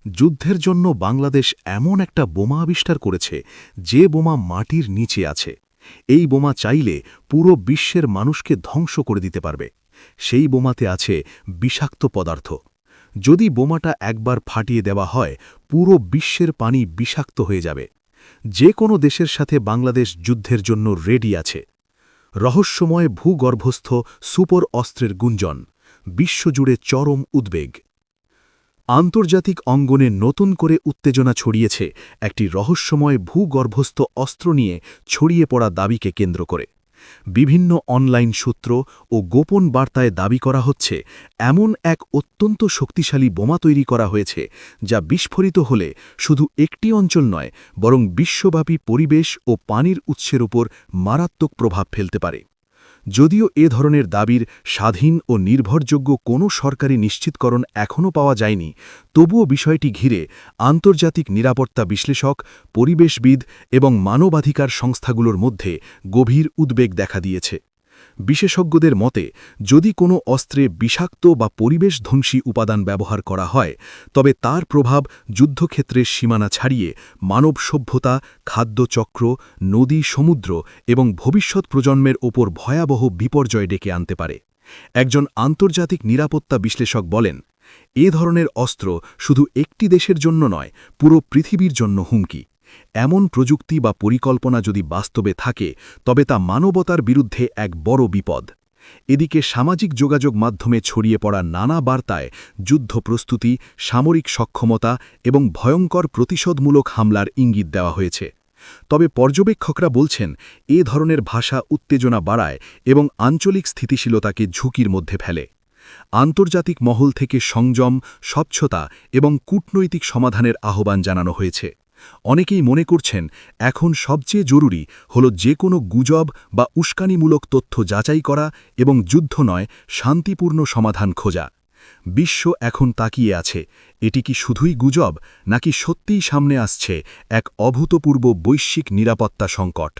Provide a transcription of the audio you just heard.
যুদ্ধের জন্য বাংলাদেশ এমন একটা বোমা আবিষ্কার করেছে যে বোমা মাটির নিচে আছে। এই বোমা চাইলে পুরো বিশ্বের মানুষকে ধ্বংস করে দিতে পারবে। সেই বোমাতে আছে বিষাক্ত পদার্থ। যদি বোমাটা একবার ফাটিয়ে দেওয়া হয়, পুরো বিশ্বের পানি বিষাক্ত হয়ে যাবে। যে কোনো দেশের সাথে বাংলাদেশ যুদ্ধের জন্য রেডি আছে। রহস্যময় ভূগর্ভস্থ সুপার অস্ত্রের গুঞ্জন, বিশ্বজুড়ে চরম উদ্বেগ। আন্তর্জাতিক অঙ্গনে নতুন করে উত্তেজনা ছড়িয়েছে একটি রহস্যময় ভূগর্ভস্থ অস্ত্র নিয়ে ছড়িয়ে পড়া দাবিকে কেন্দ্র করে। বিভিন্ন অনলাইন সূত্র ও গোপন বার্তায় দাবি করা হচ্ছে এমন এক অত্যন্ত শক্তিশালী বোমা তৈরি করা হয়েছে যা বিস্ফোরিত হলে শুধু একটি অঞ্চল নয়, বরং বিশ্বব্যাপী পরিবেশ ও পানির উৎসের উপর মারাত্মক প্রভাব ফেলতে পারে। যদিও এ ধরনের দাবির স্বাধীন ও নির্ভরযোগ্য কোনো সরকারি নিশ্চিতকরণ এখনও পাওয়া যায়নি, তবুও বিষয়টি ঘিরে আন্তর্জাতিক নিরাপত্তা বিশ্লেষক, পরিবেশবিদ এবং মানবাধিকার সংস্থাগুলোর মধ্যে গভীর উদ্বেগ দেখা দিয়েছে। বিশেষজ্ঞদের মতে, যদি কোনো অস্ত্রে বিষাক্ত বা পরিবেশধ্বংসী উপাদান ব্যবহার করা হয়, তবে তার প্রভাব যুদ্ধক্ষেত্রের সীমানা ছাড়িয়ে মানব সভ্যতা, খাদ্যচক্র, নদী, সমুদ্র এবং ভবিষ্যৎ প্রজন্মের ওপর ভয়াবহ বিপর্যয় ডেকে আনতে পারে। একজন আন্তর্জাতিক নিরাপত্তা বিশ্লেষক বলেন, এ ধরনের অস্ত্র শুধু একটি দেশের জন্য নয়, পুরো পৃথিবীর জন্য হুমকি। এমন প্রযুক্তি বা পরিকল্পনা যদি বাস্তবে থাকে, তবে তা মানবতার বিরুদ্ধে এক বড় বিপদ। এদিকে সামাজিক যোগাযোগ মাধ্যমে ছড়িয়ে পড়া নানা বার্তায় যুদ্ধ প্রস্তুতি, সামরিক সক্ষমতা এবং ভয়ঙ্কর প্রতিশোধমূলক হামলার ইঙ্গিত দেওয়া হয়েছে। তবে পর্যবেক্ষকরা বলছেন, এ ধরনের ভাষা উত্তেজনা বাড়ায় এবং আঞ্চলিক স্থিতিশীলতাকে ঝুঁকির মধ্যে ফেলে। আন্তর্জাতিক মহল থেকে সংযম, স্বচ্ছতা এবং কূটনৈতিক সমাধানের আহ্বান জানানো হয়েছে। অনেকেই মনে করছেন, এখন সবচেয়ে জরুরি হল যে কোনো গুজব বা উস্কানিমূলক তথ্য যাচাই করা এবং যুদ্ধ নয়, শান্তিপূর্ণ সমাধান খোঁজা। বিশ্ব এখন তাকিয়ে আছে, এটি কি শুধুই গুজব, নাকি সত্যিই সামনে আসছে এক অভূতপূর্ব বৈশ্বিক নিরাপত্তা সংকট।